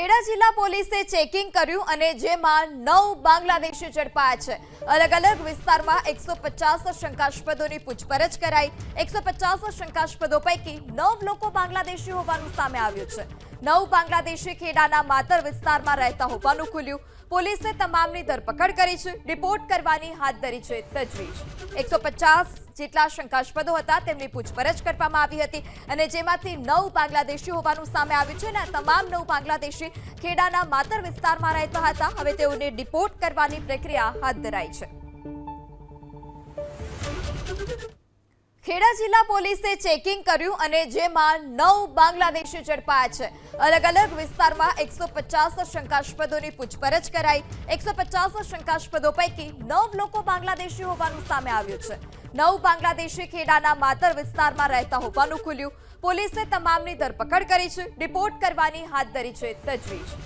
ખેડા જિલ્લા પોલીસે ચેકિંગ કર્યું અને જેમાં 9 બાંગ્લાદેશી ઝડપાયા છે। અલગ અલગ વિસ્તારમાં 150 શંકાસ્પદોની પૂછપરછ કરાઈ। 150 શંકાસ્પદો પૈકી 9 લોકો બાંગ્લાદેશી હોવાનું સામે આવ્યું છે। 9 બાંગ્લાદેશી ખેડાના માતર વિસ્તારમાં રહેતા હોવાનું ખુલ્યું। પોલીસે તમામની ધરપકડ કરી છે। રિપોર્ટ કરવાની હાથ ધરી છે તજવીજ। 150 જેટલા શંકાસ્પદો હતા તેમની પૂછપરછ કરવામાં આવી હતી અને જેમાંથી 9 બાંગ્લાદેશી હોવાનું સામે આવ્યું છે અને તમામ 9 બાંગ્લાદેશી ખેડાના માતર વિસ્તારમાં રહેતા હતા। હવે તેઓને ડિપોર્ટ કરવાની પ્રક્રિયા હાથ ધરાઈ છે। ખેડા જિલ્લા પોલીસે ચેકિંગ કર્યું અને જેમાં 9 બાંગ્લાદેશી ઝડપાયા છે। અલગ અલગ વિસ્તારમાં 150 શંકાસ્પદોની પૂછપરછ કરાઈ। 150 શંકાસ્પદો પૈકી 9 લોકો બાંગ્લાદેશી હોવાનું સામે આવ્યું છે। 9 બાંગ્લાદેશી ખેડાના માતર વિસ્તારમાં રહેતા હોવાનું ખુલ્યું। પોલીસે તમામની ધરપકડ કરી છે। રિપોર્ટ કરવાની હાથ ધરી છે તજવીજ।